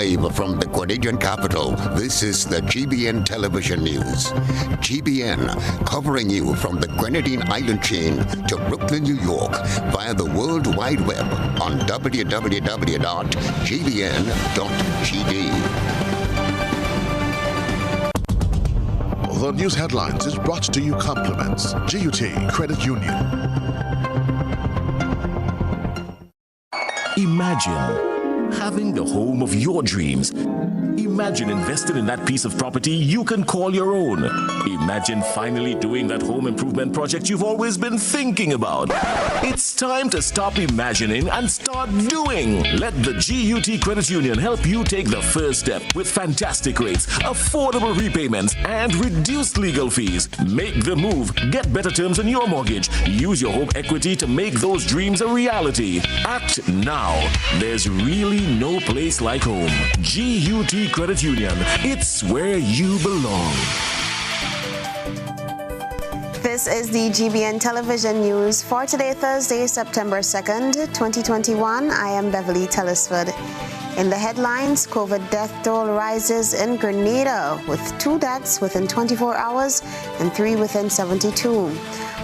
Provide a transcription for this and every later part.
Live from the Grenadian capital, this is the GBN television news. GBN, covering you from the Grenadine Island chain to Brooklyn, New York, via the World Wide Web on www.gbn.gd. The news headlines is brought to you compliments GUT Credit Union. Imagine having the home of your dreams. Imagine investing in that piece of property you can call your own. Imagine finally doing that home improvement project you've always been thinking about. It's time to stop imagining and start doing. Let the GUT Credit Union help you take the first step with fantastic rates, affordable repayments, and reduced legal fees. Make the move. Get better terms on your mortgage. Use your home equity to make those dreams a reality. Act now. There's really no place like home. GUT Credit Union. It's where you belong. This is the GBN television news for today, Thursday, September 2nd, 2021. I am Beverly Telesford. In the headlines, COVID death toll rises in Grenada with 2 deaths within 24 hours and 3 within 72.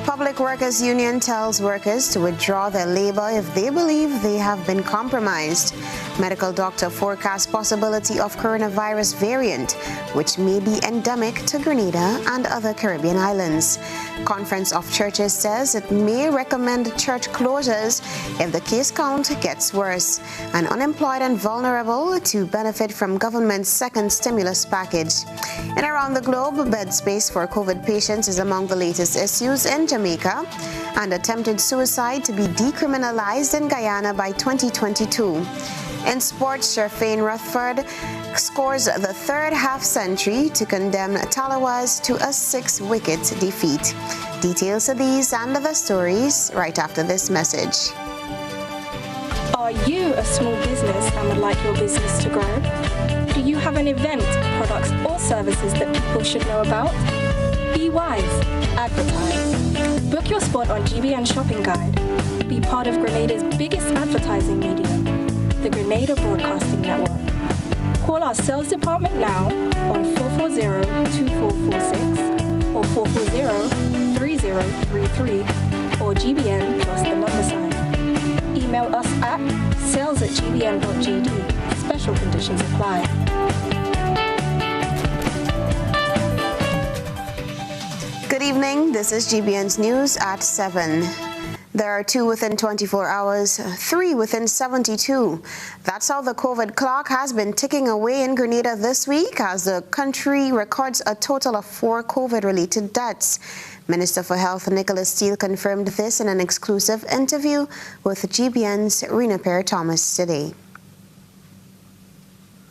Public Workers Union tells workers to withdraw their labor if they believe they have been compromised. Medical doctor forecasts possibility of coronavirus variant, which may be endemic to Grenada and other Caribbean islands. Conference of Churches says it may recommend church closures if the case count gets worse. And unemployed and vulnerable to benefit from government's second stimulus package. And around the globe, bed space for COVID patients is among the latest issues in Jamaica, and attempted suicide to be decriminalized in Guyana by 2022. In sports, Sherfane Rutherford scores the third half-century to condemn Talawas to a 6-wicket defeat. Details of these and other stories right after this message. Are you a small business and would like your business to grow? Do you have an event, products or services that people should know about? Be wise. Advertise. Book your spot on GBN Shopping Guide. Be part of Grenada's biggest advertising medium, the Grenada Broadcasting Network. Call our sales department now on 440-2446 or 440-3033 or GBN plus the number sign. Email us at sales@gbn.gd. Special conditions apply. Good evening. This is GBN's news at 7. There are 2 within 24 hours, 3 within 72. That's how the COVID clock has been ticking away in Grenada this week as the country records a total of 4 COVID-related deaths. Minister for Health Nicholas Steele confirmed this in an exclusive interview with GBN's Rena Perry-Thomas today.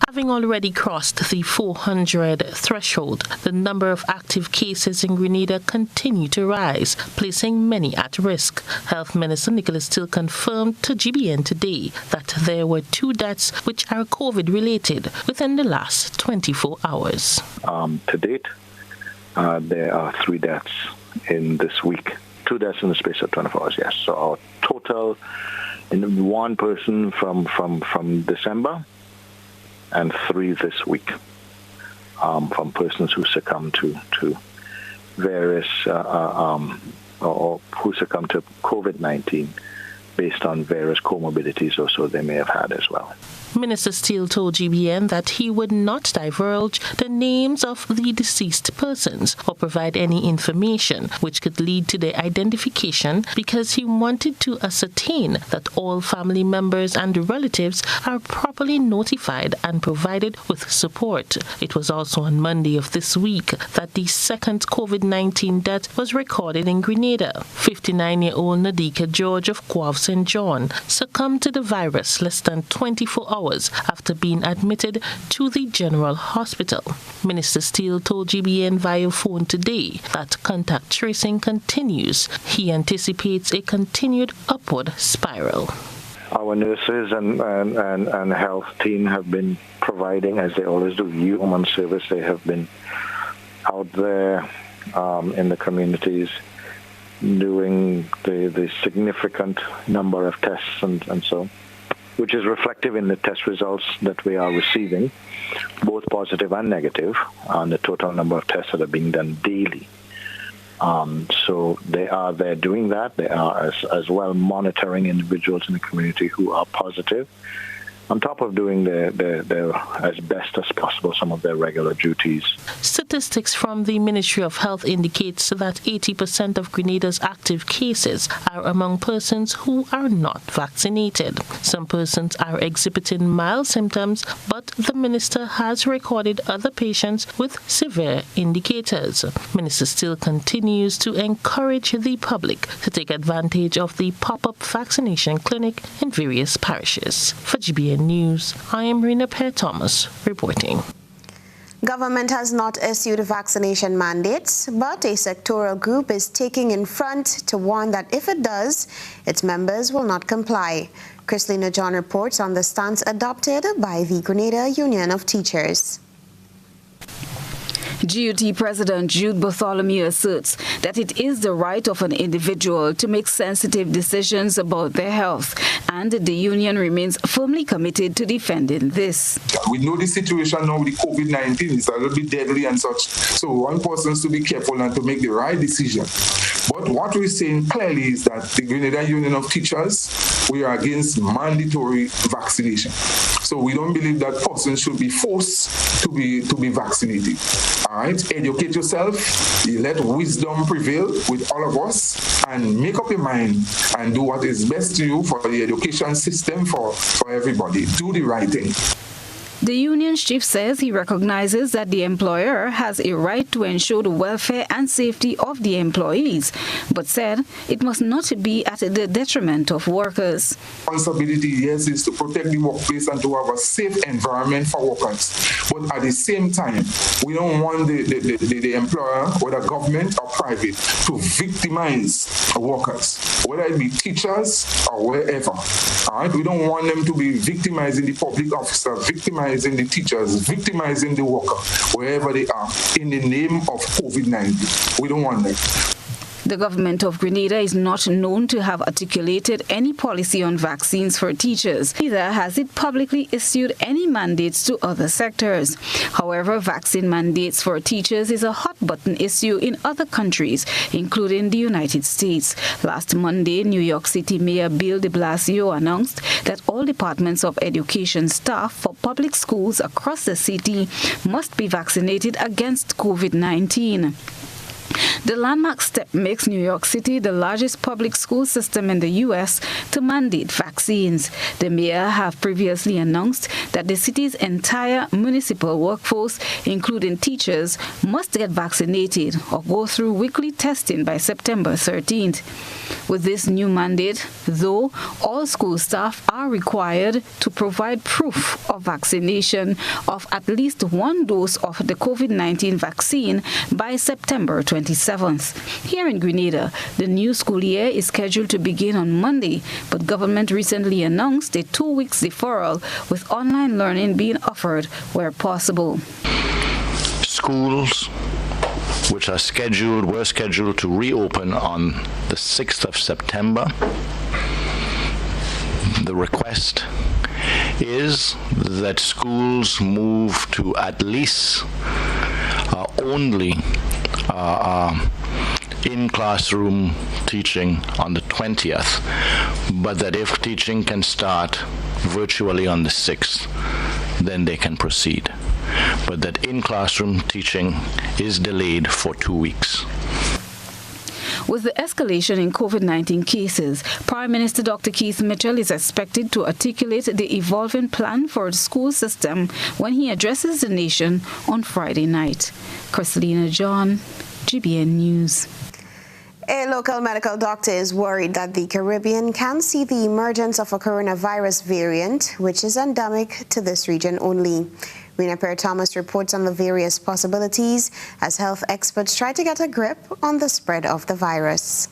Having already crossed the 400 threshold, the number of active cases in Grenada continue to rise, placing many at risk. Health Minister Nicholas Steele confirmed to GBN today that there were 2 deaths which are COVID-related within the last 24 hours. To date, there are 3 deaths in this week. 2 deaths in the space of 24 hours, yes. So our total, in 1 person from December, and 3 this week from persons who succumb to various or who succumb to COVID-19 based on various comorbidities or so they may have had as well. Minister Steele told GBN that he would not divulge the names of the deceased persons or provide any information which could lead to their identification because he wanted to ascertain that all family members and relatives are properly notified and provided with support. It was also on Monday of this week that the second COVID-19 death was recorded in Grenada. 59-year-old Nadika George of Quav St. John succumbed to the virus less than 24 hours after being admitted to the General Hospital. Minister Steele told GBN via phone today that contact tracing continues. He anticipates a continued upward spiral. Our nurses and health team have been providing, as they always do, human service. They have been out there in the communities doing the significant number of tests and so. which is reflective in the test results that we are receiving, both positive and negative, on the total number of tests that are being done daily. So they're doing that. They are as well monitoring individuals in the community who are positive, on top of doing their as best as possible some of their regular duties. Statistics from the Ministry of Health indicates that 80% of Grenada's active cases are among persons who are not vaccinated. Some persons are exhibiting mild symptoms, but the minister has recorded other patients with severe indicators. Minister still continues to encourage the public to take advantage of the pop-up vaccination clinic in various parishes. For GBN News, I am Rena Pear-Thomas reporting. Government has not issued vaccination mandates, but a sectoral group is taking in front to warn that if it does, its members will not comply. Christina John reports on the stance adopted by the Grenada Union of Teachers. GUT President Jude Bartholomew asserts that it is the right of an individual to make sensitive decisions about their health, and the union remains firmly committed to defending this. We know the situation now with the COVID-19 is a little bit deadly and such, so one person has to be careful and to make the right decision. But what we're saying clearly is that the Grenada Union of Teachers, we are against mandatory vaccination. So we don't believe that persons should be forced to be vaccinated. All right, educate yourself, let wisdom prevail with all of us, and make up your mind and do what is best to you for the education system, for everybody. Do the right thing. The union's chief says he recognizes that the employer has a right to ensure the welfare and safety of the employees, but said it must not be at the detriment of workers. Responsibility, yes, is to protect the workplace and to have a safe environment for workers. But at the same time, we don't want the employer, whether government or private, to victimize workers, whether it be teachers or wherever. All right? We don't want them to be victimizing the public officer, victimizing the teachers, victimizing the worker, wherever they are, in the name of COVID-19. We don't want that. The government of Grenada is not known to have articulated any policy on vaccines for teachers. Neither has it publicly issued any mandates to other sectors. However, vaccine mandates for teachers is a hot-button issue in other countries, including the United States. Last Monday, New York City Mayor Bill de Blasio announced that all departments of education staff for public schools across the city must be vaccinated against COVID-19. The landmark step makes New York City the largest public school system in the U.S. to mandate vaccines. The mayor have previously announced that the city's entire municipal workforce, including teachers, must get vaccinated or go through weekly testing by September 13th. With this new mandate, though, all school staff are required to provide proof of vaccination of at least one dose of the COVID-19 vaccine by September 27th. Here in Grenada, the new school year is scheduled to begin on Monday, but government recently announced a 2-week deferral with online learning being offered where possible. Schools which were scheduled to reopen on the 6th of September. The request is that schools move to at least only in-classroom teaching on the 20th, but that if teaching can start virtually on the 6th, then they can proceed. But that in-classroom teaching is delayed for 2 weeks. With the escalation in COVID-19 cases, Prime Minister Dr. Keith Mitchell is expected to articulate the evolving plan for the school system when he addresses the nation on Friday night. Christina John, GBN News. A local medical doctor is worried that the Caribbean can see the emergence of a coronavirus variant, which is endemic to this region only. Rena Pear-Thomas reports on the various possibilities as health experts try to get a grip on the spread of the virus.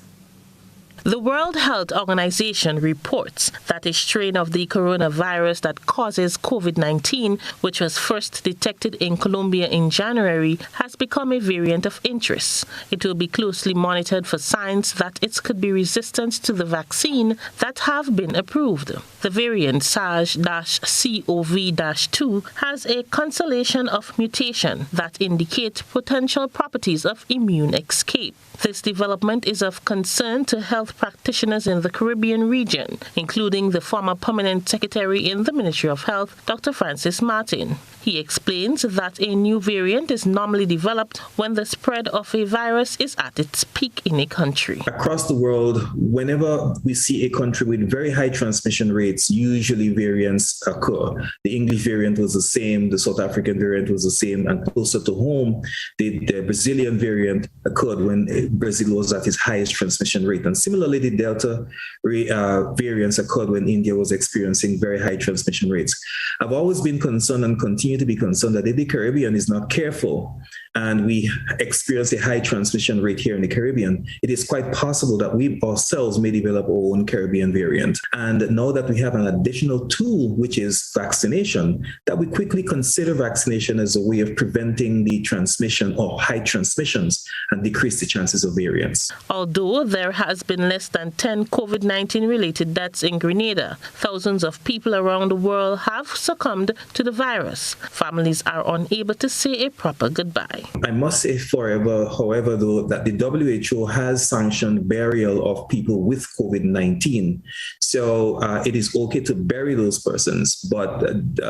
The World Health Organization reports that a strain of the coronavirus that causes COVID-19, which was first detected in Colombia in January, has become a variant of interest. It will be closely monitored for signs that it could be resistant to the vaccine that have been approved. The variant SARS-CoV-2 has a constellation of mutation that indicate potential properties of immune escape. This development is of concern to health practitioners in the Caribbean region, including the former permanent secretary in the Ministry of Health, Dr. Francis Martin. He explains that a new variant is normally developed when the spread of a virus is at its peak in a country. Across the world, whenever we see a country with very high transmission rates, usually variants occur. The English variant was the same, the South African variant was the same, and closer to home, the Brazilian variant occurred when Brazil was at its highest transmission rate. And similarly, the Delta variants occurred when India was experiencing very high transmission rates. I've always been concerned and continue to be concerned that if the Caribbean is not careful and we experience a high transmission rate here in the Caribbean, it is quite possible that we ourselves may develop our own Caribbean variant. And now that we have an additional tool, which is vaccination, that we quickly consider vaccination as a way of preventing the transmission or high transmissions and decrease the chances of variants. Although there has been less than 10 COVID-19 related deaths in Grenada, thousands of people around the world have succumbed to the virus. Families are unable to say a proper goodbye. I must say however, though, that the WHO has sanctioned burial of people with COVID-19. So it is okay to bury those persons, but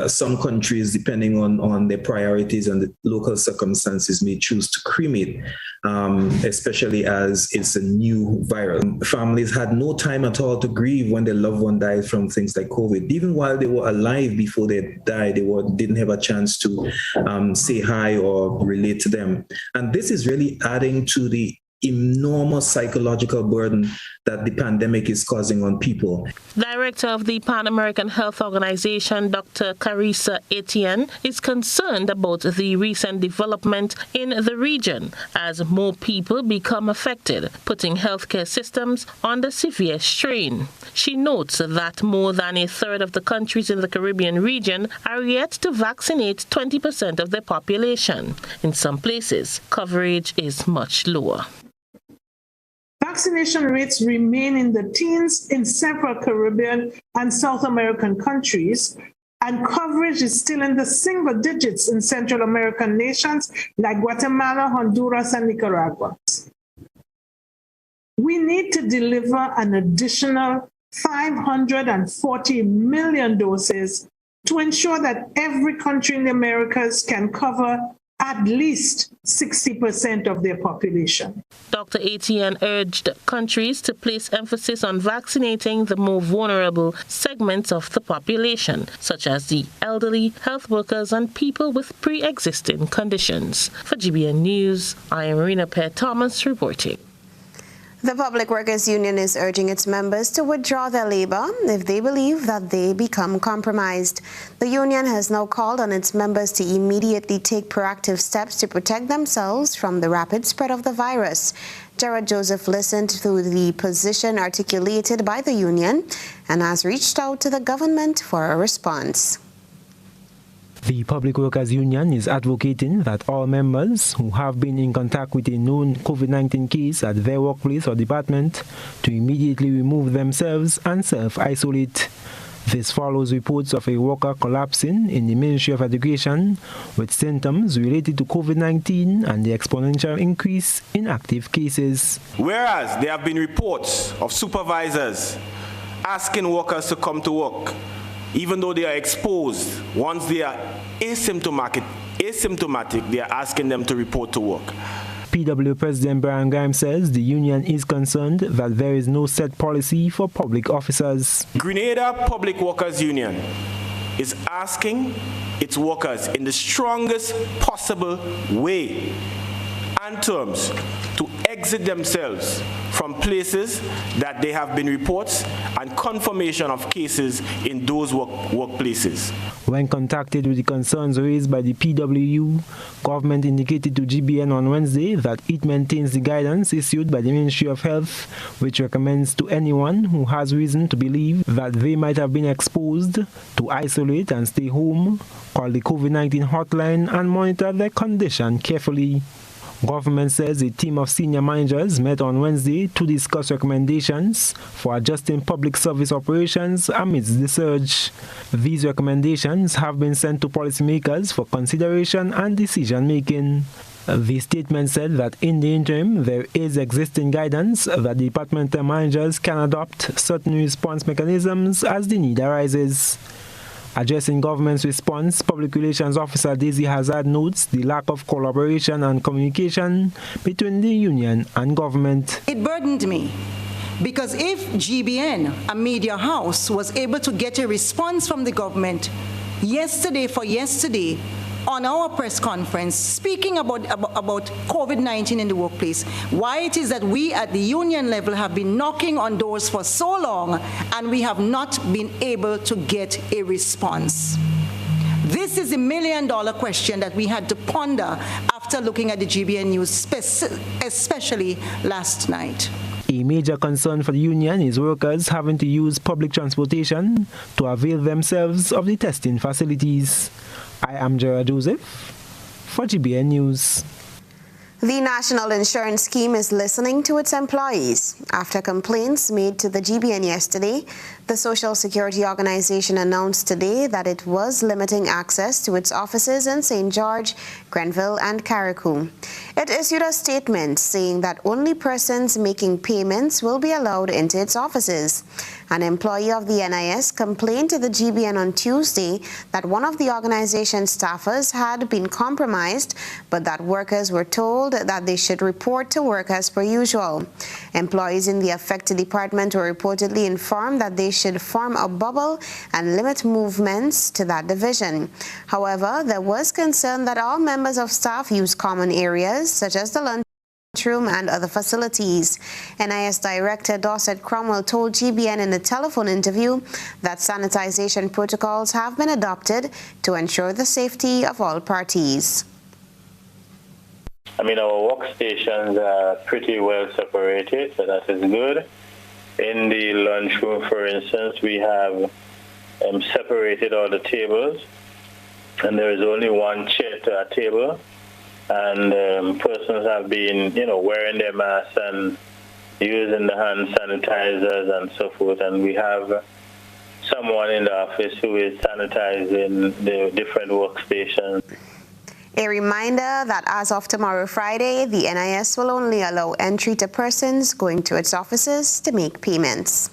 some countries, depending on their priorities and the local circumstances, may choose to cremate, especially as it's a new virus. Families had no time at all to grieve when their loved one died from things like COVID. Even while they were alive before they died, they didn't have a chance to say hi or relate to them. And this is really adding to the enormous psychological burden that the pandemic is causing on people. Director of the Pan American Health Organization, Dr. Carissa Etienne, is concerned about the recent development in the region as more people become affected, putting healthcare systems under severe strain. She notes that more than a third of the countries in the Caribbean region are yet to vaccinate 20% of their population. In some places, coverage is much lower. Vaccination rates remain in the teens in several Caribbean and South American countries, and coverage is still in the single digits in Central American nations like Guatemala, Honduras, and Nicaragua. We need to deliver an additional 540 million doses to ensure that every country in the Americas can cover at least 60% of their population. Dr. Etienne urged countries to place emphasis on vaccinating the more vulnerable segments of the population, such as the elderly, health workers, and people with pre-existing conditions. For GBN News, I am Marina Pear-Thomas reporting. The Public Workers Union is urging its members to withdraw their labor if they believe that they become compromised. The union has now called on its members to immediately take proactive steps to protect themselves from the rapid spread of the virus. Jared Joseph listened to the position articulated by the union and has reached out to the government for a response. The Public Workers Union is advocating that all members who have been in contact with a known COVID-19 case at their workplace or department to immediately remove themselves and self-isolate. This follows reports of a worker collapsing in the Ministry of Education with symptoms related to COVID-19 and the exponential increase in active cases. Whereas there have been reports of supervisors asking workers to come to work, even though they are exposed, once they are asymptomatic, they are asking them to report to work. PW President Brian Grimes says the union is concerned that there is no set policy for public officers. Grenada Public Workers Union is asking its workers in the strongest possible way and terms to exit themselves from places that there have been reports and confirmation of cases in those workplaces. When contacted with the concerns raised by the PWU, government indicated to GBN on Wednesday that it maintains the guidance issued by the Ministry of Health, which recommends to anyone who has reason to believe that they might have been exposed to isolate and stay home, call the COVID-19 hotline and monitor their condition carefully. Government says a team of senior managers met on Wednesday to discuss recommendations for adjusting public service operations amidst the surge. These recommendations have been sent to policymakers for consideration and decision-making. The statement said that in the interim, there is existing guidance that departmental managers can adopt certain response mechanisms as the need arises. Addressing government's response, Public Relations Officer Daisy Hazard notes the lack of collaboration and communication between the union and government. It burdened me because if GBN, a media house, was able to get a response from the government yesterday on our press conference speaking about COVID-19 in the workplace, why it is that we at the union level have been knocking on doors for so long and we have not been able to get a response. This is a $1 million question that we had to ponder after looking at the GBN news, especially last night. A major concern for the union is workers having to use public transportation to avail themselves of the testing facilities. I am Gerard Joseph for GBN News. The National Insurance Scheme is listening to its employees. After complaints made to the GBN yesterday, the Social Security Organization announced today that it was limiting access to its offices in St. George, Grenville, and Carriacou. It issued a statement saying that only persons making payments will be allowed into its offices. An employee of the NIS complained to the GBN on Tuesday that one of the organization's staffers had been compromised, but that workers were told that they should report to work as per usual. Employees in the affected department were reportedly informed that they should form a bubble and limit movements to that division. However, there was concern that all members of staff use common areas such as the lunchroom and other facilities. NIS Director Dorset Cromwell told GBN in a telephone interview that sanitization protocols have been adopted to ensure the safety of all parties. I mean, our workstations are pretty well separated, so that is good. In the lunchroom, for instance, we have separated all the tables, and there is only one chair to a table, and persons have been, wearing their masks and using the hand sanitizers and so forth, and we have someone in the office who is sanitizing the different workstations. A reminder that as of tomorrow, Friday, the NIS will only allow entry to persons going to its offices to make payments.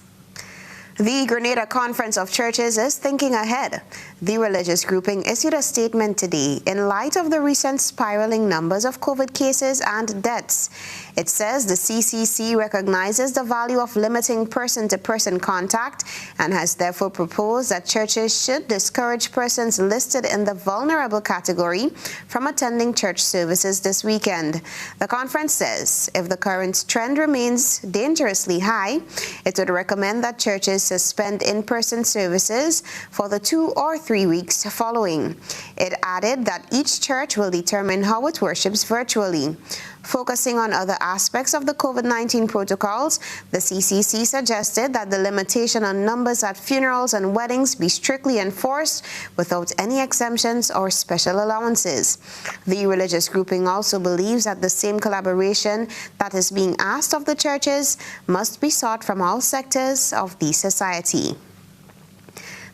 The Grenada Conference of Churches is thinking ahead. The religious grouping issued a statement today in light of the recent spiraling numbers of COVID cases and deaths. It says the CCC recognizes the value of limiting person-to-person contact and has therefore proposed that churches should discourage persons listed in the vulnerable category from attending church services this weekend. The conference says if the current trend remains dangerously high, it would recommend that churches suspend in-person services for the 2 or 3 weeks following. It added that each church will determine how it worships virtually. Focusing on other aspects of the COVID-19 protocols, the CCC suggested that the limitation on numbers at funerals and weddings be strictly enforced without any exemptions or special allowances. The religious grouping also believes that the same collaboration that is being asked of the churches must be sought from all sectors of the society.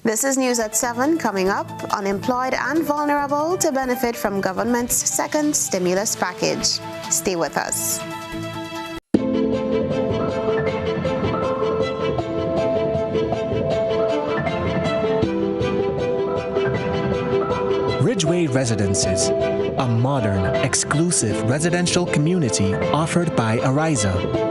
This is News at 7. Coming up, unemployed and vulnerable to benefit from government's second stimulus package. Stay with us. Ridgeway Residences, a modern, exclusive residential community offered by Ariza.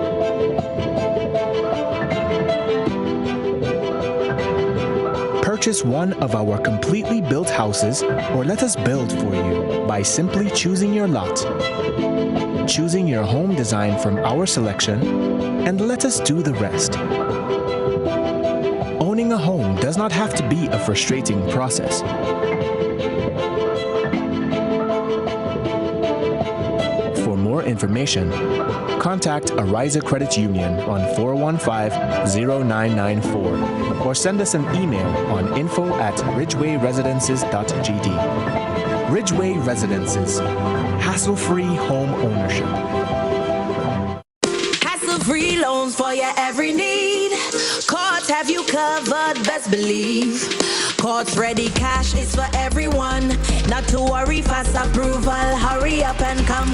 Purchase one of our completely built houses or let us build for you by simply choosing your lot. choosing your home design from our selection and let us do the rest. Owning a home does not have to be a frustrating process. For more information, contact Ariza Credit Union on 415-0994 or send us an email on info@ridgewayresidences.gd. Ridgeway Residences, hassle-free home ownership. Hassle-free loans for your every need. Courts have you covered, best believe. Courts Ready Cash is for everyone. Not to worry, fast approval. Hurry up and come.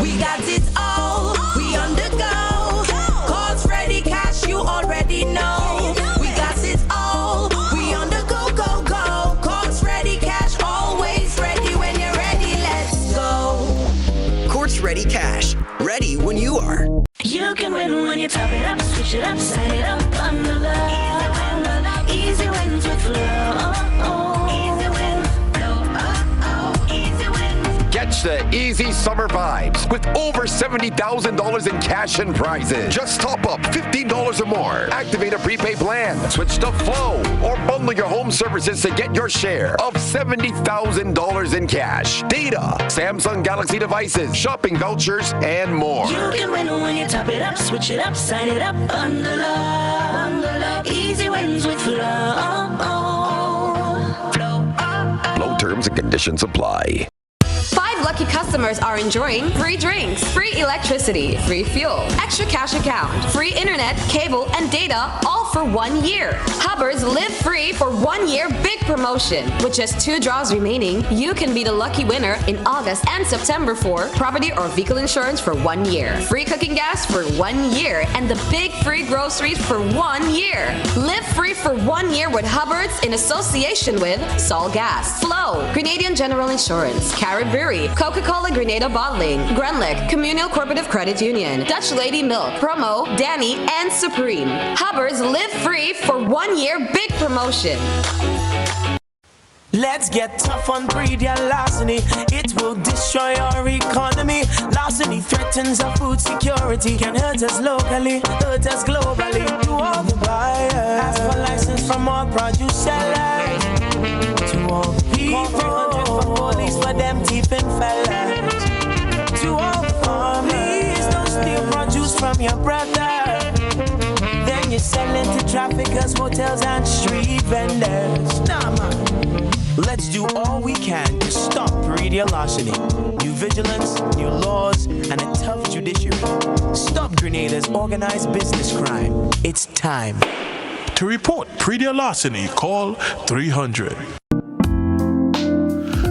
We got it all. We on the go. Courts Ready Cash, you already know. We got it all. We on the go. Courts Ready Cash, always ready when you're ready. Let's go. Courts Ready Cash, ready when you are. You can win when you top it up, switch it up, sign it up, bundle up. Easy wins with flow. Easy wins, flow. Easy wins. Catch the easy summer vibes with over $70,000 in cash and prizes. Just top up $15 or more. Activate a prepaid plan, switch to Flow, or bundle your home services to get your share of $70,000 in cash, data, Samsung Galaxy devices, shopping vouchers, and more. You can win when you top it up, switch it up, sign it up, bundle up. Easy wins with flow. Flow terms and conditions apply. 5 lucky customers are enjoying free drinks, free electricity, free fuel, extra cash account, free internet, cable, and data, all for 1 year. Hubbard's Live Free for 1 year big promotion. With just 2 draws remaining, you can be the lucky winner in August and September for property or vehicle insurance for 1 year, free cooking gas for 1 year, and the big free groceries for 1 year. Live free for 1 year with Hubbard's in association with Sol Gas, Flow, Grenadian General Insurance, Carib Brewery, Coca-Cola Grenada Bottling, Grunlick, Communal Cooperative Credit Union, Dutch Lady Milk, Promo, Danny, and Supreme. Hubbard's Live Free for 1 year big promotion. Let's get tough on breed-your larceny. It will destroy our economy. Larceny threatens our food security. Can hurt us locally, hurt us globally. To all the buyers, ask for license from all produce sellers. To all people, 300 for police for them thieving fellas. To all farmers, please don't steal produce from your brother. Then you sell it to traffickers, hotels, and street vendors. Nah, man. Let's do all we can to stop breed-your larceny. New vigilance, new laws, and a tough judiciary. Stop Grenada's organized business crime. It's time. To report breed-your larceny, call 300.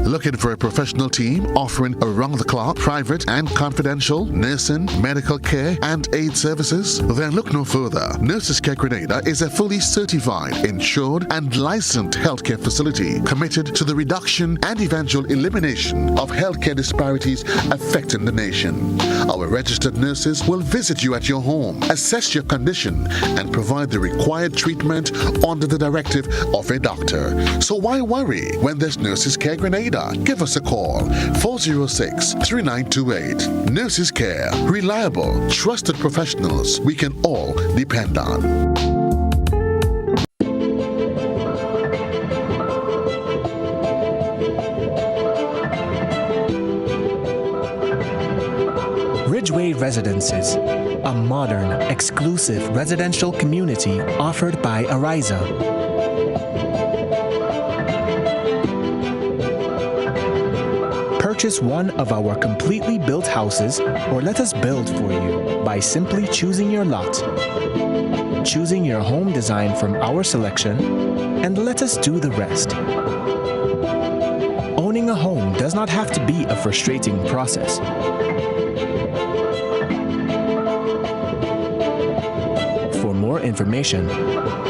Looking for a professional team offering around-the-clock, private and confidential nursing, medical care, and aid services? Then look no further. Nurses Care Grenada is a fully certified, insured, and licensed healthcare facility committed to the reduction and eventual elimination of healthcare disparities affecting the nation. Our registered nurses will visit you at your home, assess your condition, and provide the required treatment under the directive of a doctor. So why worry when there's Nurses Care Grenada? Give us a call, 406-3928. Nurses Care, reliable, trusted professionals we can all depend on. Ridgeway Residences, a modern, exclusive residential community offered by Ariza. Purchase one of our completely built houses or let us build for you by simply choosing your lot, choosing your home design from our selection, and let us do the rest. Owning a home does not have to be a frustrating process. For more information,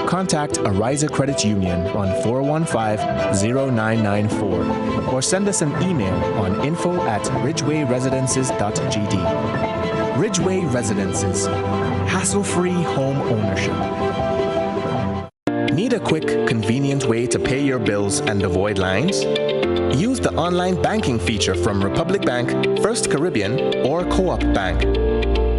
contact Ariza Credit Union on 415-0994 or send us an email on info@ridgewayresidences.gd. Ridgeway Residences, hassle-free home ownership. Need a quick, convenient way to pay your bills and avoid lines? Use the online banking feature from Republic Bank, First Caribbean, or Co-op Bank.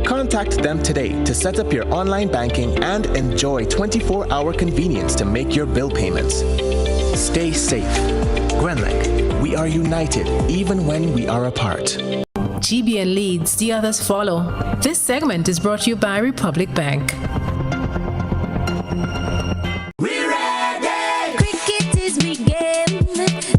Contact them today to set up your online banking and enjoy 24-hour convenience to make your bill payments. Stay safe. Grenlec, we are united even when we are apart. GBN leads, the others follow. This segment is brought to you by Republic Bank. We're ready! Cricket is we game,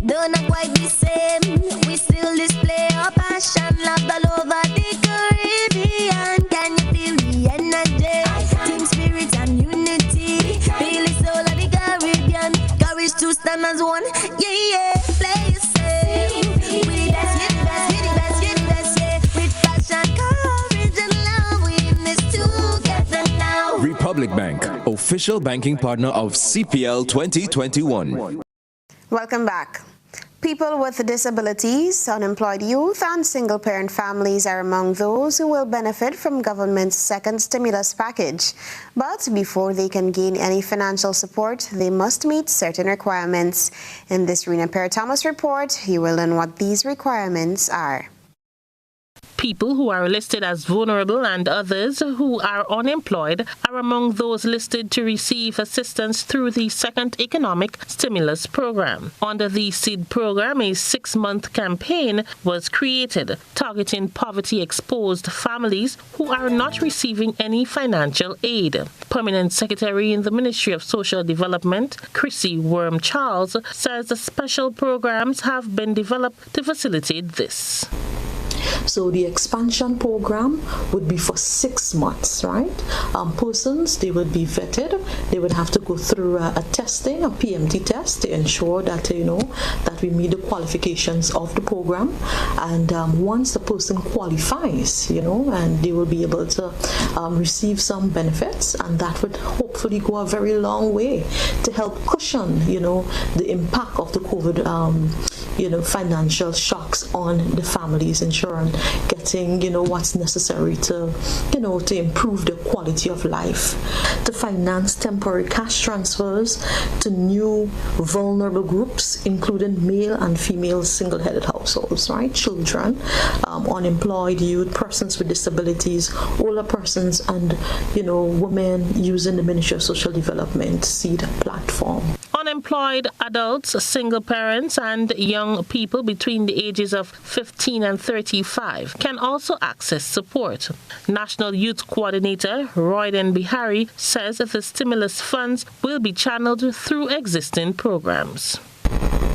though not quite the same. We still display our passion, love all over the Caribbean. Can you feel the energy? Team spirit and unity. Feel the soul of the Caribbean. Courage to stand as one. Yeah, yeah. Play it safe. We the best, yeah, the best, yeah, the best, yeah, the best, yeah. With passion, courage, and love, we in this together now. Republic Bank, official banking partner of CPL 2021. Welcome back. People with disabilities, unemployed youth, and single-parent families are among those who will benefit from government's second stimulus package. But before they can gain any financial support, they must meet certain requirements. In this Rena Perry-Thomas report, you will learn what these requirements are. People who are listed as vulnerable and others who are unemployed are among those listed to receive assistance through the second economic stimulus program. Under the SEED program, a 6-month campaign was created targeting poverty-exposed families who are not receiving any financial aid. Permanent Secretary in the Ministry of Social Development, Chrissy Worm-Charles, says the special programs have been developed to facilitate this. So the expansion program would be for 6 months, right? Persons, they would be vetted. They would have to go through a testing, a PMT test, to ensure that, that we meet the qualifications of the program. And once the person qualifies, and they will be able to receive some benefits, and that would hopefully go a very long way to help cushion, the impact of the COVID, financial shocks on the families, ensuring getting, what's necessary to, to improve the quality of life, to finance temporary cash transfers to new vulnerable groups, including male and female single-headed households, right? Children, unemployed youth, persons with disabilities, older persons, and, women using the Ministry of Social Development SEED platform. Unemployed adults, single parents, and young people between the ages of 15 and 35 can also access support. National Youth Coordinator Royden Bihari says that the stimulus funds will be channeled through existing programs.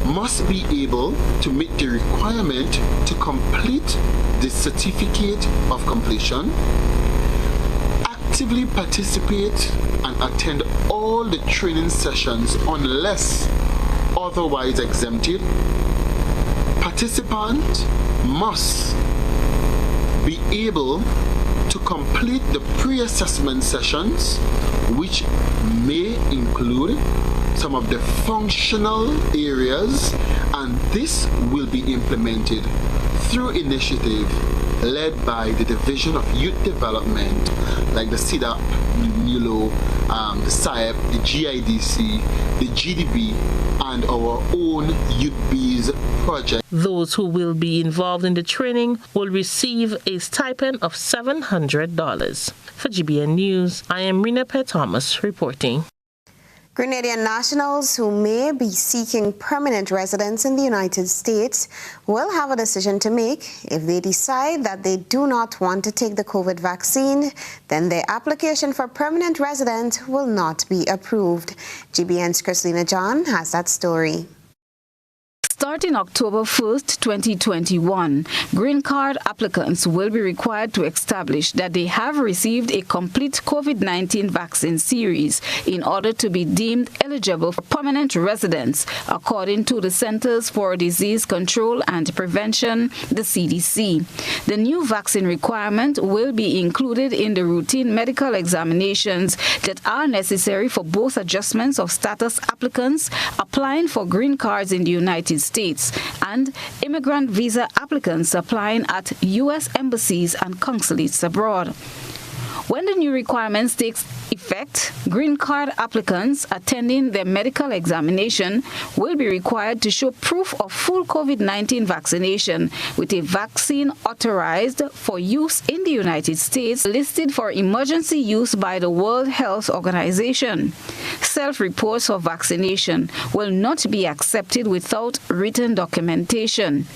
Must be able to meet the requirement to complete the certificate of completion, actively participate and attend all the training sessions unless otherwise exempted. Participant must be able to complete the pre-assessment sessions, which may include some of the functional areas, and this will be implemented through initiative led by the Division of Youth Development, like the CEDAP, NULO, the SIEP, the GIDC, the GDB, and our own Youth Bees project. Those who will be involved in the training will receive a stipend of $700. For GBN News, I am Rena Perry-Thomas reporting. Grenadian nationals who may be seeking permanent residence in the United States will have a decision to make. If they decide that they do not want to take the COVID vaccine, then their application for permanent residence will not be approved. GBN's Christina John has that story. Starting October 1st, 2021, green card applicants will be required to establish that they have received a complete COVID-19 vaccine series in order to be deemed eligible for permanent residence, according to the Centers for Disease Control and Prevention, the CDC. The new vaccine requirement will be included in the routine medical examinations that are necessary for both adjustments of status applicants applying for green cards in the United States and immigrant visa applicants applying at U.S. embassies and consulates abroad. When the new requirements take effect, green card applicants attending their medical examination will be required to show proof of full COVID-19 vaccination with a vaccine authorized for use in the United States listed for emergency use by the World Health Organization. Self-reports of vaccination will not be accepted without written documentation.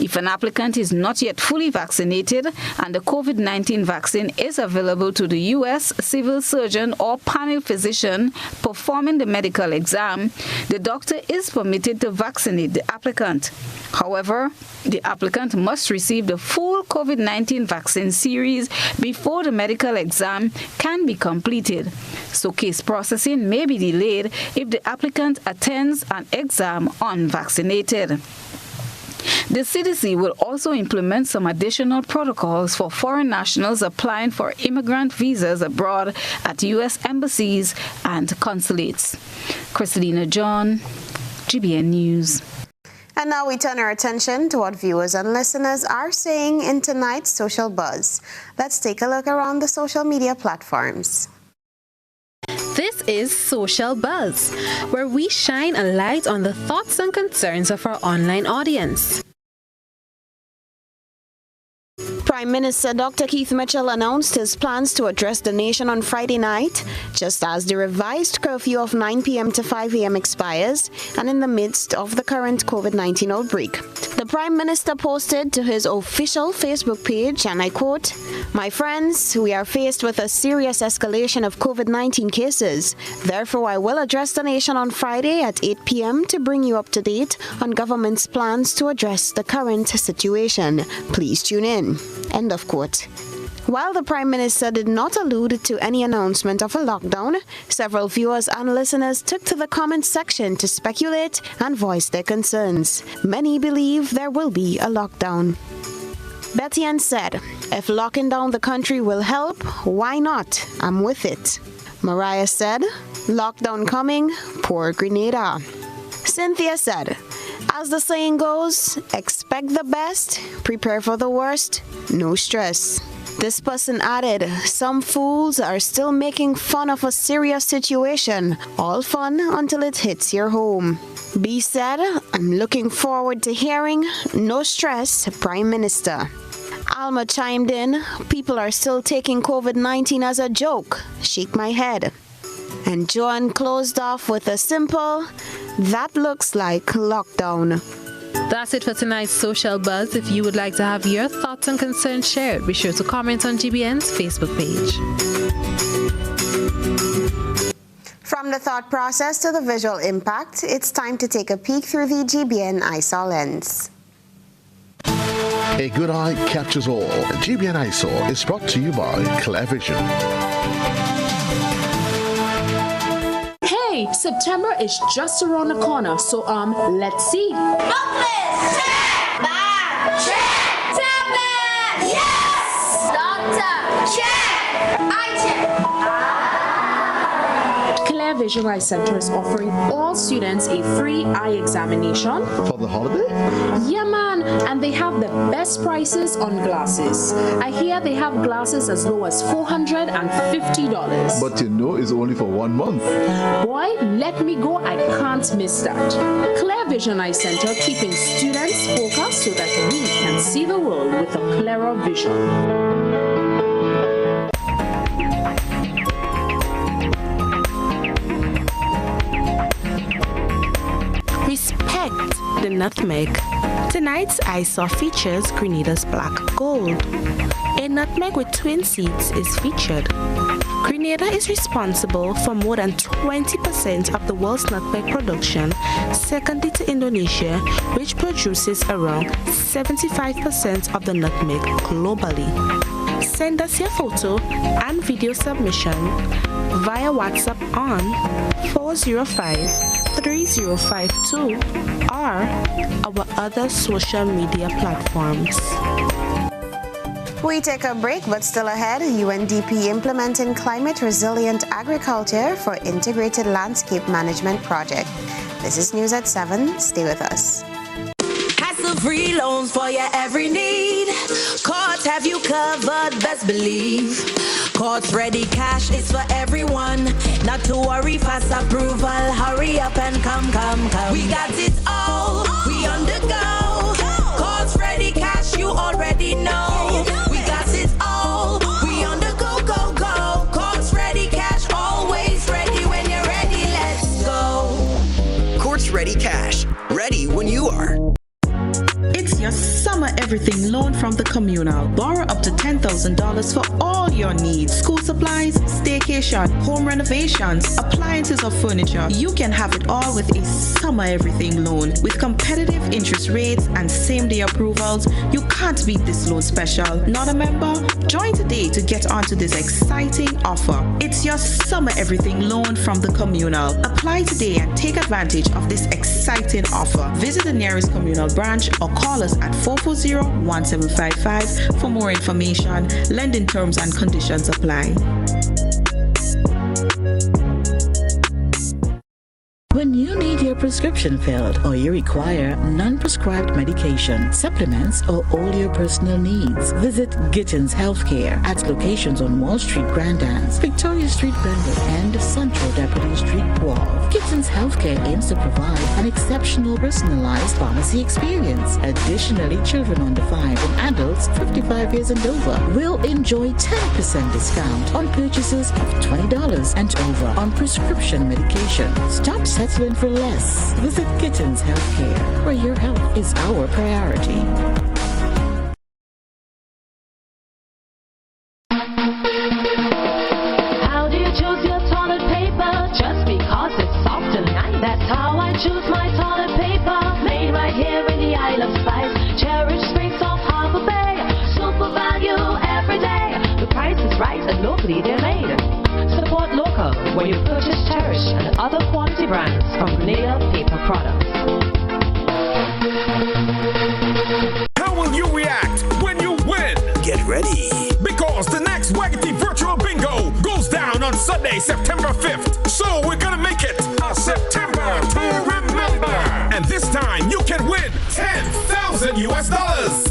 If an applicant is not yet fully vaccinated and the COVID-19 vaccine is available to the U.S. civil surgeon or panel physician performing the medical exam, the doctor is permitted to vaccinate the applicant. However, the applicant must receive the full COVID-19 vaccine series before the medical exam can be completed. So case processing may be delayed if the applicant attends an exam unvaccinated. The CDC will also implement some additional protocols for foreign nationals applying for immigrant visas abroad at U.S. embassies and consulates. Christina John, GBN News. And now we turn our attention to what viewers and listeners are saying in tonight's Social Buzz. Let's take a look around the social media platforms. This is Social Buzz, where we shine a light on the thoughts and concerns of our online audience. Prime Minister Dr. Keith Mitchell announced his plans to address the nation on Friday night, just as the revised curfew of 9 p.m. to 5 a.m. expires and in the midst of the current COVID-19 outbreak. The Prime Minister posted to his official Facebook page, and I quote, "My friends, we are faced with a serious escalation of COVID-19 cases. Therefore, I will address the nation on Friday at 8 p.m. to bring you up to date on government's plans to address the current situation. Please tune in." End of quote. While the Prime Minister did not allude to any announcement of a lockdown, several viewers and listeners took to the comment section to speculate and voice their concerns. Many believe there will be a lockdown. Betty Ann said, "If locking down the country will help, why not? I'm with it." Mariah said, "Lockdown coming, poor Grenada." Cynthia said, "As the saying goes, expect the best, prepare for the worst, no stress." This person added, "Some fools are still making fun of a serious situation. All fun until it hits your home." B said, "I'm looking forward to hearing, no stress, Prime Minister." Alma chimed in, "People are still taking COVID-19 as a joke. Shake my head." And Joan closed off with a simple, "That looks like lockdown." That's it for tonight's Social Buzz. If you would like to have your thoughts and concerns shared, be sure to comment on GBN's Facebook page. From the thought process to the visual impact, it's time to take a peek through the GBN ISOR lens. A good eye captures all. GBN ISOR is brought to you by Clear Vision. Hey, September is just around the corner, so let's see. Book list, check! Bag, check! Tablet, yes! Doctor, check! Eye check! Clear Vision Eye Center is offering all students a free eye examination. For the holiday? Yeah, man, and they have the best prices on glasses. I hear they have glasses as low as $450. But you know it's only for 1 month. Boy, let me go, I can't miss that. Clear Vision Eye Center, keeping students focused so that we can see the world with a clearer vision. Respect the nutmeg. Tonight's ISOR features Grenada's Black Gold. A nutmeg with twin seeds is featured. Grenada is responsible for more than 20% of the world's nutmeg production, secondly to Indonesia, which produces around 75% of the nutmeg globally. Send us your photo and video submission via WhatsApp on 405-3052 or our other social media platforms. We take a break, but still ahead, UNDP implementing climate resilient agriculture for integrated landscape management project. This is News at 7. Stay with us. Hassle-free loans for your every need. Courts have you covered, best believe. Courts ready, cash is for everyone. Not to worry, fast approval. Hurry up and come. We got it all, we on the go. Courts ready, cash, you already know. We got it all, we on the go. Courts ready, cash, always ready. When you're ready, let's go. Courts Ready Cash. Ready when you are. It's your summer everything loan from the Communal. Borrow up to $10,000 for all your needs. School supplies, staycation, home renovations, appliances or furniture. You can have it all with a summer everything loan. With competitive interest rates and same-day approvals, you can't beat this loan special. Not a member? Join today to get onto this exciting offer. It's your summer everything loan from the Communal. Apply today and take advantage of this exciting offer. Visit the nearest Communal branch or call us at 440-1755 for more information. Lending terms and conditions apply. When you need your prescription filled or you require non-prescribed medication, supplements, or all your personal needs, visit Gittins Healthcare at locations on Wall Street, Grand Anse, Victoria Street, Brentwood, and Central Deputy Street, Wall. Gittins Healthcare aims to provide an exceptional personalized pharmacy experience. Additionally, children under 5 and adults 55 years and over will enjoy 10% discount on purchases of $20 and over on prescription medication. Stop settling for less. Visit Gittins Healthcare, where your health is our priority. How do you choose your toilet paper? Just because it's soft and light. That's how I choose my toilet paper. Made right here in the Isle of Spice. Cherish streets of Harbor Bay. Super value every day. The price is right and locally they're made. Support local when you purchase Cherish and other quality brands from Grenada Paper Products. How will you react when you win? Get ready. Because the next Waggity Virtual Bingo goes down on Sunday, September 5th. So we're gonna make it a September to remember. And this time you can win $10,000 US.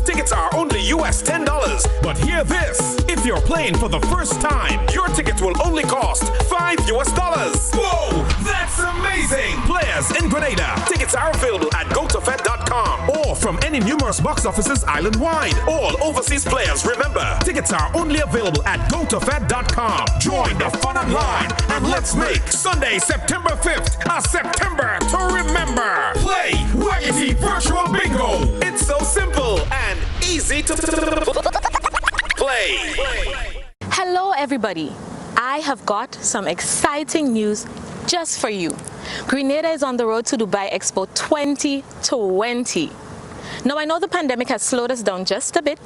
Tickets are only US $10. But hear this. If you're playing for the first time, your tickets will only cost $5 US. Whoa, that's amazing. Players in Grenada. Tickets are available at gotofed.com or from any numerous box offices island-wide. All overseas players, remember, tickets are only available at gotofed.com. Join the fun online and let's make Sunday, September 5th a September to remember. Play Waggity Virtual Bingo. It's so simple and easy to play. Hello everybody. I have got some exciting news just for you. Grenada is on the road to Dubai Expo 2020. Now, I know the pandemic has slowed us down just a bit,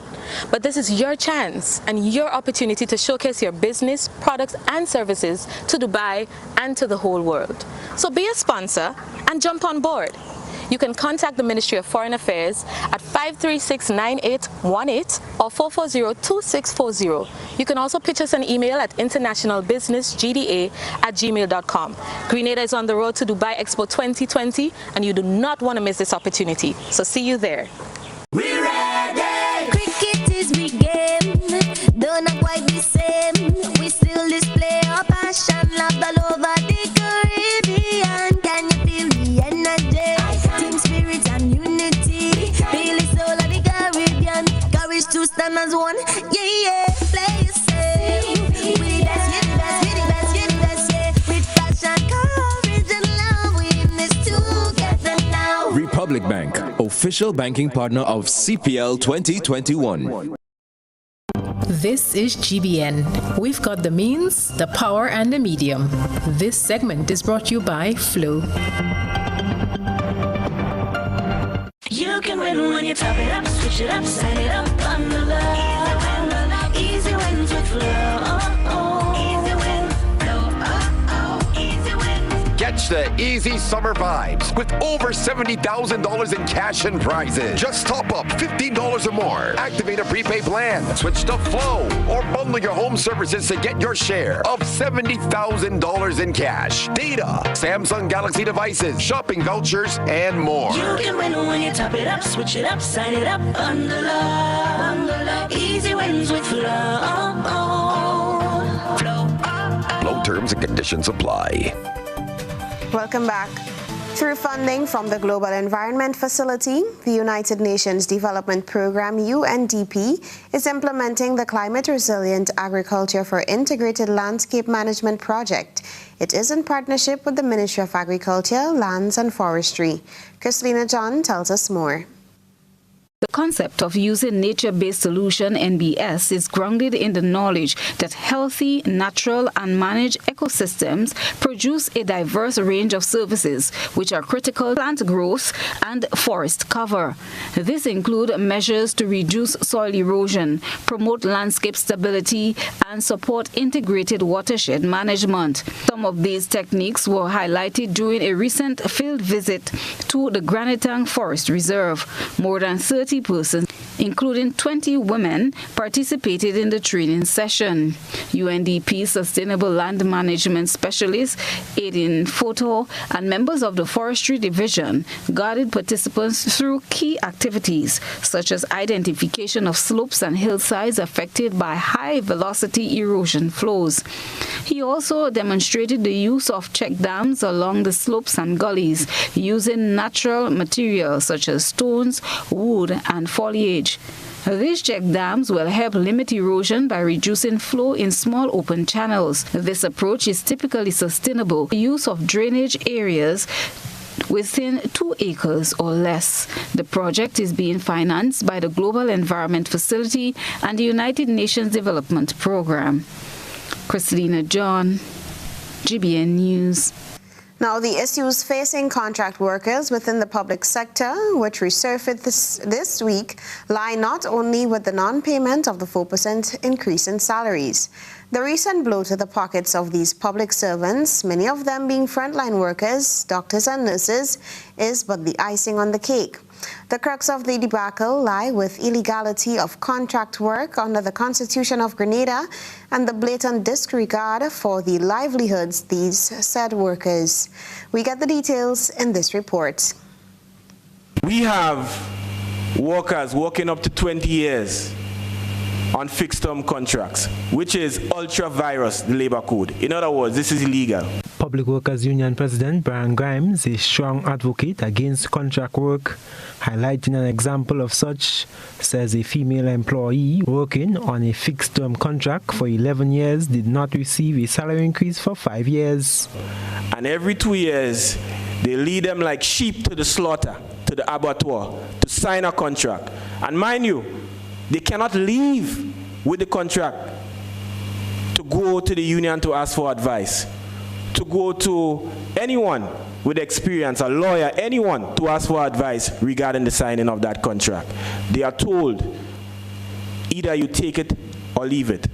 but this is your chance and your opportunity to showcase your business, products, and services to Dubai and to the whole world. So be a sponsor and jump on board. You can contact the Ministry of Foreign Affairs at 536-9818 or 440-2640. You can also pitch us an email at internationalbusinessgda@gmail.com. Grenada is on the road to Dubai Expo 2020, and you do not want to miss this opportunity. So see you there. We're ready. Cricket is big game. Don't not quite the same. We still display our passion, love all over the Caribbean. Can you feel the energy? Team spirit and unity. Feel the soul of the Caribbean. Courage to stand as one. Yeah. Play it safe. We the best, yeah, the best, we the best, yeah, the best, yeah. With passion, courage, and love, we in this together now. Republic Bank, official banking partner of CPL 2021. This is GBN. We've got the means, the power, and the medium. This segment is brought to you by Flow. You can win when you top it up, switch it up, sign it up, bundle up. Easy wins with Flow. Easy win, Flow. Easy win. Catch the easy summer vibes with over $70,000 in cash and prizes. Just top up $15 or more. Activate a prepaid plan. Switch to Flow or bundle your home services to get your share of $70,000 in cash, data, Samsung Galaxy devices, shopping vouchers, and more. You can win when you top it up, switch it up, sign it up, bundle up. Easy wins with Flow. Flow terms and conditions apply. Welcome back. Through funding from the Global Environment Facility, the United Nations Development Program, UNDP, is implementing the Climate Resilient Agriculture for Integrated Landscape Management project. It is in partnership with the Ministry of Agriculture, Lands and Forestry. Christina John tells us more. The concept of using nature-based solution, NBS, is grounded in the knowledge that healthy, natural and managed ecosystems produce a diverse range of services which are critical to plant growth and forest cover. This includes measures to reduce soil erosion, promote landscape stability and support integrated watershed management. Some of these techniques were highlighted during a recent field visit to the Granitang Forest Reserve. More than 30 persons, including 20 women, participated in the training session. UNDP Sustainable Land Management Specialist Aiden Foto and members of the Forestry Division guided participants through key activities such as identification of slopes and hillsides affected by high-velocity erosion flows. He also demonstrated the use of check dams along the slopes and gullies using natural materials such as stones, wood, and foliage. These check dams will help limit erosion by reducing flow in small open channels. This approach is typically sustainable. The use of drainage areas within 2 acres or less. The project is being financed by the Global Environment Facility and the United Nations Development Program. Christina John, GBN News. Now, the issues facing contract workers within the public sector, which resurfaced this week, lie not only with the non-payment of the 4% increase in salaries. The recent blow to the pockets of these public servants, many of them being frontline workers, doctors and nurses, is but the icing on the cake. The crux of the debacle lie with illegality of contract work under the Constitution of Grenada and the blatant disregard for the livelihoods these said workers. We get the details in this report. We have workers working up to 20 years on fixed-term contracts, which is ultra-virus labor code. In other words, this is illegal. Public Workers Union President Brian Grimes is a strong advocate against contract work, highlighting an example of such, says a female employee working on a fixed-term contract for 11 years did not receive a salary increase for 5 years. And every 2 years, they lead them like sheep to the slaughter, to the abattoir, to sign a contract. And mind you, they cannot leave with the contract to go to the union to ask for advice, to go to anyone with experience, a lawyer, anyone to ask for advice regarding the signing of that contract. They are told, either you take it or leave it.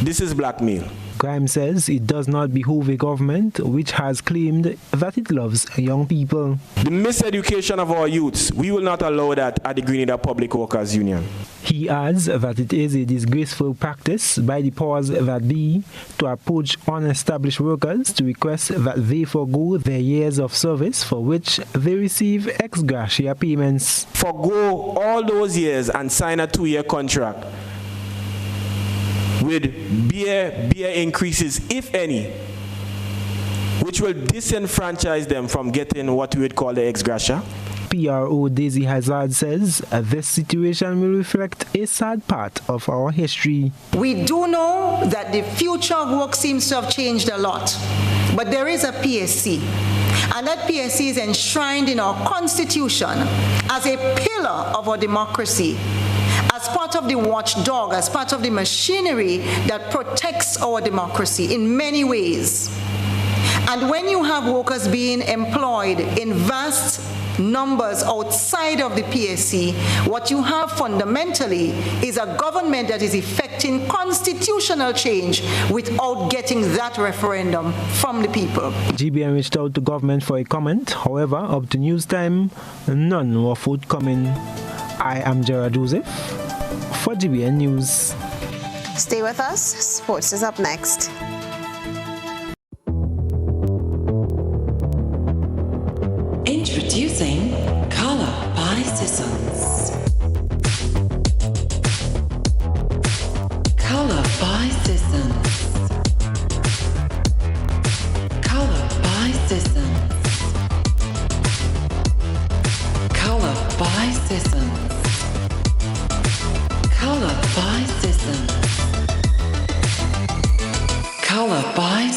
This is blackmail. Grimes says it does not behoove a government which has claimed that it loves young people. The miseducation of our youths, we will not allow that at the Grenada Public Workers Union. He adds that it is a disgraceful practice by the powers that be to approach unestablished workers to request that they forgo their years of service for which they receive ex gratia payments. Forgo all those years and sign a 2-year contract with bare increases, if any, which will disenfranchise them from getting what we would call the ex gratia. PRO Daisy Hazard says this situation will reflect a sad part of our history. We do know that the future of work seems to have changed a lot, but there is a PSC, and that PSC is enshrined in our Constitution as a pillar of our democracy, as part of the watchdog, as part of the machinery that protects our democracy in many ways. And when you have workers being employed in vast numbers outside of the PSC, what you have fundamentally is a government that is effecting constitutional change without getting that referendum from the people. GBN reached out to government for a comment. However, up to news time, none were forthcoming. I am Gerard Joseph for GBN News. Stay with us. Sports is up next. Introducing Color by Sissons.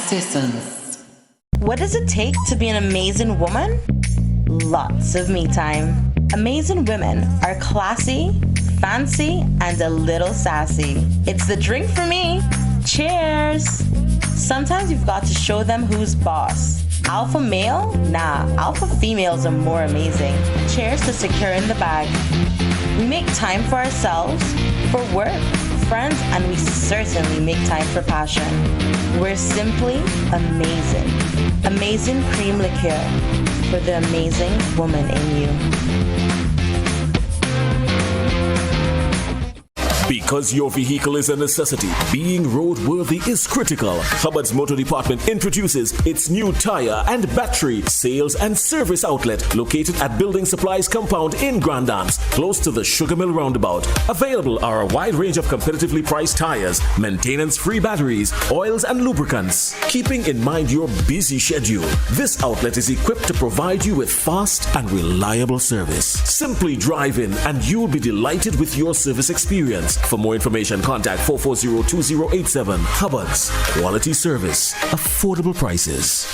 Citizens. What does it take to be an amazing woman? Lots of me time. Amazing women are classy, fancy, and a little sassy. It's the drink for me. Cheers! Sometimes you've got to show them who's boss. Alpha male? Nah, alpha females are more amazing. Cheers to securing the bag. We make time for ourselves, for work, friends, and we certainly make time for passion. We're simply amazing. Amazing cream liqueur for the amazing woman in you. Because your vehicle is a necessity, being roadworthy is critical. Hubbard's Motor Department introduces its new tire and battery sales and service outlet located at Building Supplies Compound in Grand Anse, close to the Sugar Mill Roundabout. Available are a wide range of competitively priced tires, maintenance-free batteries, oils and lubricants. Keeping in mind your busy schedule, this outlet is equipped to provide you with fast and reliable service. Simply drive in and you'll be delighted with your service experience. For more information, contact 440-2087. Hubbard's. Quality service. Affordable prices.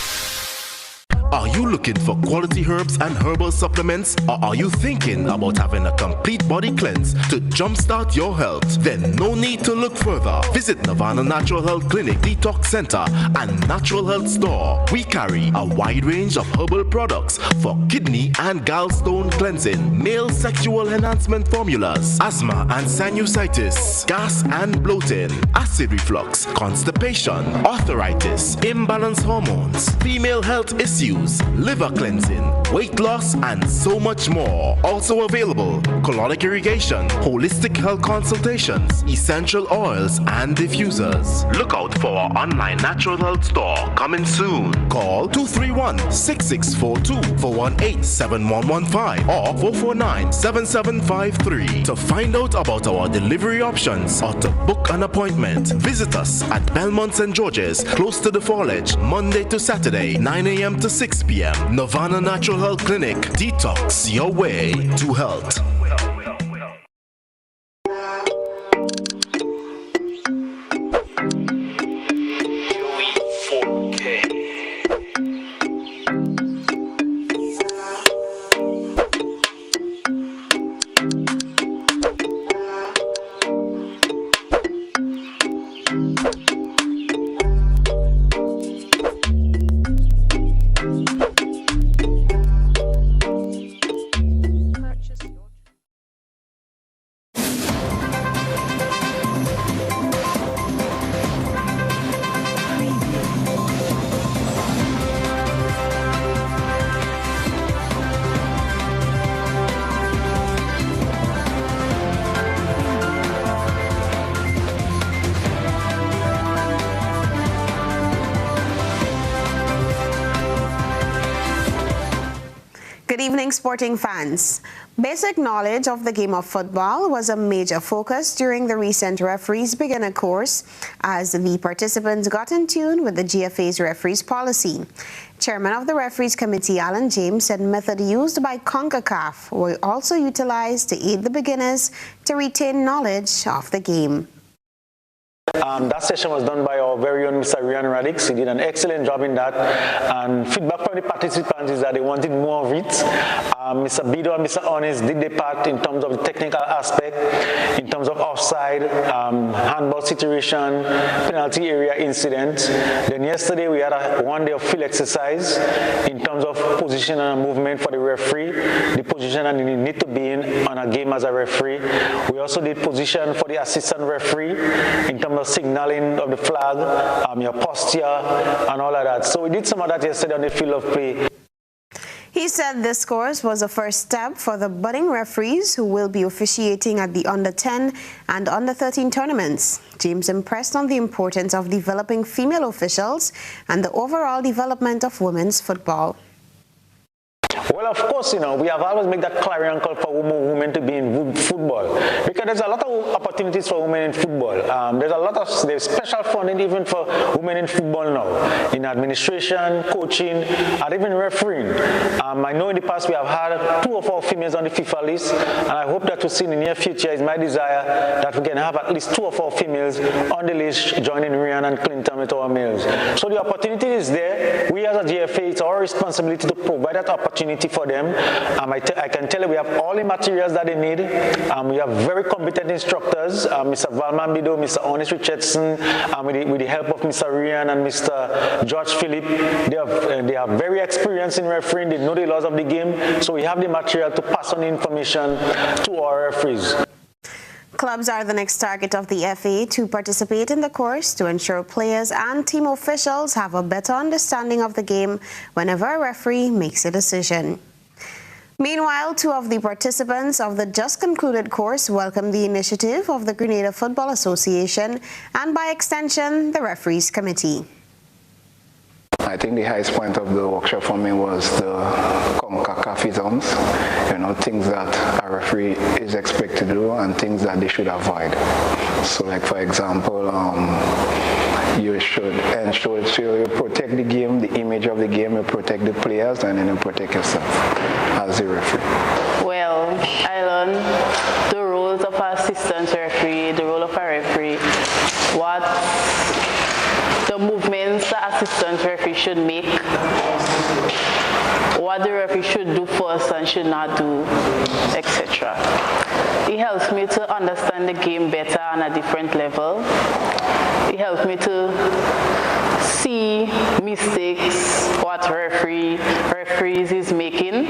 Are you looking for quality herbs and herbal supplements? Or are you thinking about having a complete body cleanse to jumpstart your health? Then no need to look further. Visit Nirvana Natural Health Clinic, Detox Center, and Natural Health Store. We carry a wide range of herbal products for kidney and gallstone cleansing, male sexual enhancement formulas, asthma and sinusitis, gas and bloating, acid reflux, constipation, arthritis, imbalanced hormones, female health issues, liver cleansing, weight loss, and so much more. Also available, colonic irrigation, holistic health consultations, essential oils, and diffusers. Look out for our online natural health store coming soon. Call 231-6642 for 18-7115 or 449-7753 to find out about our delivery options or to book an appointment. Visit us at Belmont St. George's, close to the Foliage, Monday to Saturday, 9 a.m. to 6 p.m. Nirvana Natural Health Clinic. Detox your way to health. Good evening, sporting fans. Basic knowledge of the game of football was a major focus during the recent referees beginner course as the participants got in tune with the GFA's referees policy. Chairman of the Referees Committee, Alan James, said method used by CONCACAF were also utilized to aid the beginners to retain knowledge of the game. That session was done by our very own Mr. Rian Radix. He did an excellent job in that. And feedback from the participants is that they wanted more of it. Mr. Bido and Mr. Honest did their part in terms of the technical aspect, in terms of offside, handball situation, penalty area incident. Then yesterday we had one day of field exercise in terms of position and movement for the referee, the position and you need to be in on a game as a referee. We also did position for the assistant referee in terms of signaling of the flag, your posture, and all of that. So we did some of that yesterday on the field of play. He said this course was a first step for the budding referees who will be officiating at the Under-10 and Under-13 tournaments. James impressed on the importance of developing female officials and the overall development of women's football. Well, of course, we have always made that clarion call for women to be in football, because there's a lot of opportunities for women in football. There's special funding even for women in football now, in administration, coaching, and even refereeing. I know in the past we have had 2 of our females on the FIFA list, and I hope that we'll see in the near future. It's my desire that we can have at least 2 of our females on the list, joining Ryan and Clinton with our males. So the opportunity is there. We as a GFA, it's our responsibility to provide that opportunity for them. I can tell you we have all the materials that they need. We have very competent instructors, Mr. Valman Bido, Mr. Ernest Richardson, with the help of Mr. Ryan and Mr. George Philip. They are very experienced in refereeing. They know the laws of the game. So we have the material to pass on the information to our referees. Clubs are the next target of the FA to participate in the course to ensure players and team officials have a better understanding of the game whenever a referee makes a decision. Meanwhile, 2 of the participants of the just concluded course welcomed the initiative of the Grenada Football Association and, by extension, the Referees Committee. I think the highest point of the workshop for me was the CONCACAFisms, things that a referee is expected to do and things that they should avoid. So, like for example, you should ensure you protect the game, the image of the game, you protect the players, and then you protect yourself as a referee. Well, I learned the roles of an assistant referee, the role of a referee, what the movements the assistant referee should make, what the referee should do first and should not do, etc. It helps me to understand the game better on a different level. It helps me to see mistakes, what referees is making,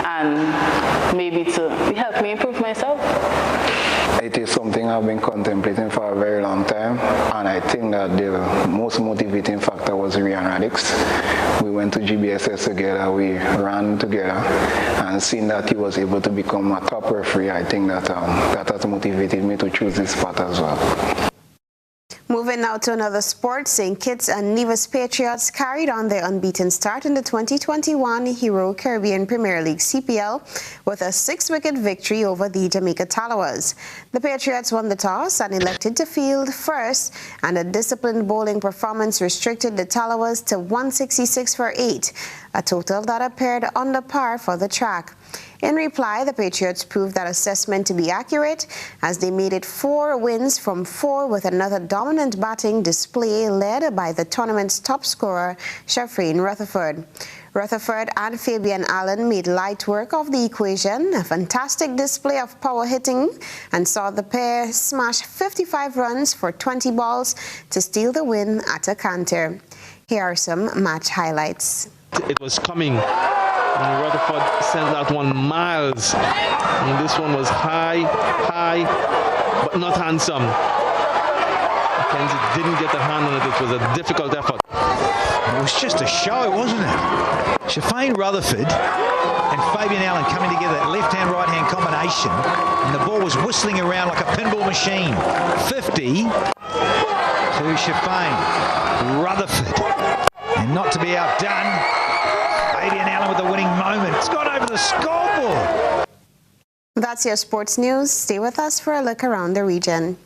and maybe it helps me improve myself. It is something I've been contemplating for a very long time, and I think that the most motivating factor was Ryan Radix. We went to GBSS together, we ran together, and seeing that he was able to become a top referee, I think that that has motivated me to choose this path as well. Moving now to another sport, St. Kitts and Nevis Patriots carried on their unbeaten start in the 2021 Hero Caribbean Premier League CPL with a 6-wicket victory over the Jamaica Tallawahs. The Patriots won the toss and elected to field first, and a disciplined bowling performance restricted the Tallawahs to 166 for 8, a total that appeared under par for the track. In reply, the Patriots proved that assessment to be accurate as they made it 4 wins from 4 with another dominant batting display led by the tournament's top scorer, Shafreen Rutherford. Rutherford and Fabian Allen made light work of the equation, a fantastic display of power hitting, and saw the pair smash 55 runs for 20 balls to steal the win at a canter. Here are some match highlights. It was coming. And Rutherford sent that one miles. And this one was high, but not handsome. Mackenzie didn't get a hand on it. It was a difficult effort. It was just a show, wasn't it? Shafreen Rutherford and Fabian Allen coming together, left-hand, right-hand combination, and the ball was whistling around like a pinball machine. 50 to Shafreen Rutherford. And not to be outdone, Fabian Allen with the winning moment. It's gone over the scoreboard. That's your sports news. Stay with us for a look around the region.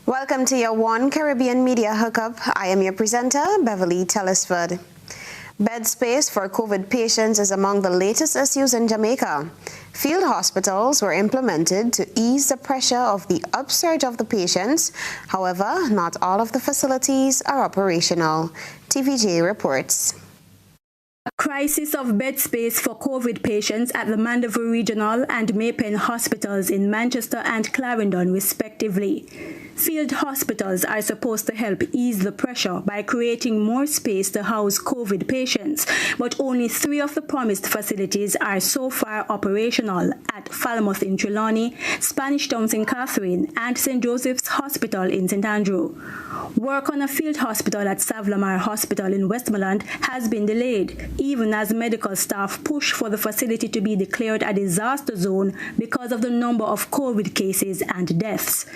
Welcome to your One Caribbean Media Hookup. I am your presenter, Beverly Telesford. Bed space for COVID patients is among the latest issues in Jamaica. Field hospitals were implemented to ease the pressure of the upsurge of the patients. However, not all of the facilities are operational. TVJ reports. A crisis of bed space for COVID patients at the Mandeville Regional and Maypen hospitals in Manchester and Clarendon, respectively. Field hospitals are supposed to help ease the pressure by creating more space to house COVID patients, but only 3 of the promised facilities are so far operational at Falmouth in Trelawney, Spanish Town in Catherine, and St. Joseph's Hospital in St. Andrew. Work on a field hospital at Savlamar Hospital in Westmoreland has been delayed, even as medical staff push for the facility to be declared a disaster zone because of the number of COVID cases and deaths.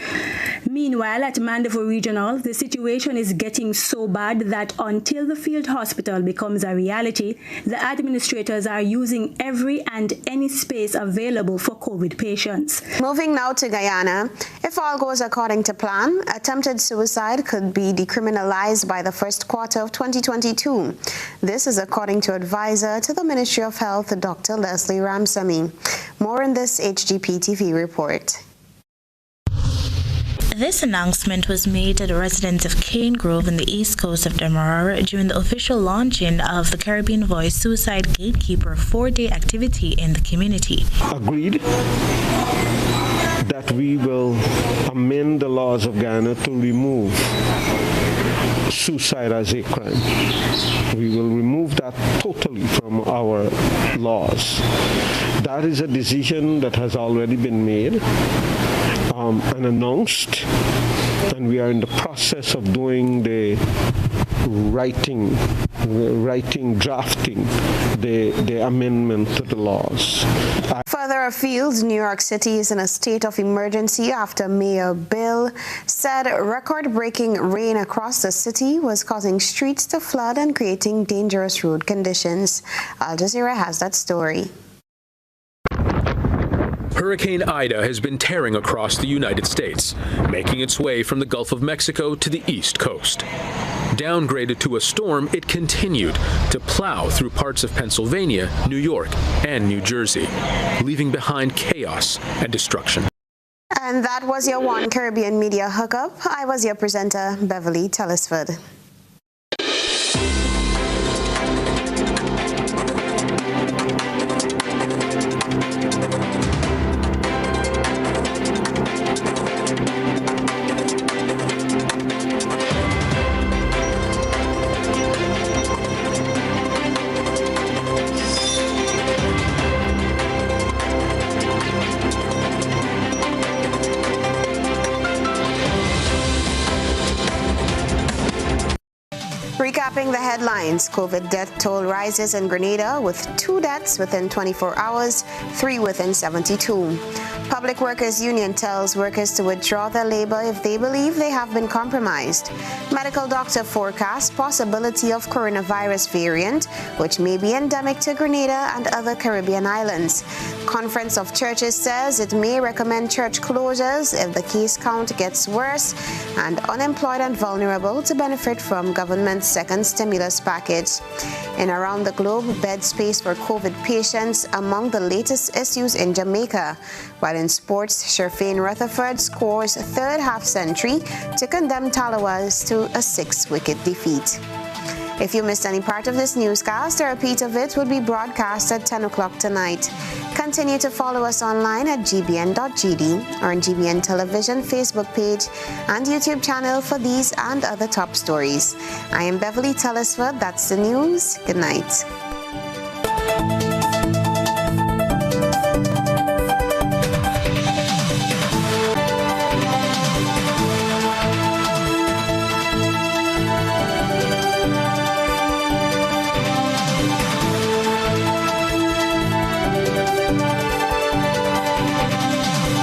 Meanwhile, at Mandeville Regional, the situation is getting so bad that until the field hospital becomes a reality, the administrators are using every and any space available for COVID patients. Moving now to Guyana, if all goes according to plan, attempted suicide could be decriminalized by the first quarter of 2022. This is according to advisor to the Ministry of Health, Dr. Leslie Ramsamy. More in this HGP TV report. This announcement was made to the residents of Cane Grove in the east coast of Demerara during the official launching of the Caribbean Voice Suicide Gatekeeper 4-day activity in the community. Agreed that we will amend the laws of Guyana to remove suicide as a crime. We will remove that totally from our laws. That is a decision that has already been made and announced, and we are in the process of doing the drafting the amendment to the laws. Further afield, New York City is in a state of emergency after Mayor Bill said record-breaking rain across the city was causing streets to flood and creating dangerous road conditions. Al Jazeera has that story. Hurricane Ida has been tearing across the United States, making its way from the Gulf of Mexico to the East Coast. Downgraded to a storm, it continued to plow through parts of Pennsylvania, New York, and New Jersey, leaving behind chaos and destruction. And that was your One Caribbean Media Hookup. I was your presenter, Beverly Telesford. Recapping the headlines, COVID death toll rises in Grenada with 2 deaths within 24 hours, 3 within 72. Public Workers Union tells workers to withdraw their labor if they believe they have been compromised. Medical doctor forecasts possibility of coronavirus variant, which may be endemic to Grenada and other Caribbean islands. Conference of Churches says it may recommend church closures if the case count gets worse, and unemployed and vulnerable to benefit from government's second stimulus package. And around the globe, bed space for COVID patients among the latest issues in Jamaica. While in sports, Sherfane Rutherford scores third half century to condemn Talawas to a 6-wicket defeat. If you missed any part of this newscast, a repeat of it will be broadcast at 10 o'clock tonight. Continue to follow us online at gbn.gd or on GBN Television Facebook page and YouTube channel for these and other top stories. I am Beverly Telesford. That's the news. Good night.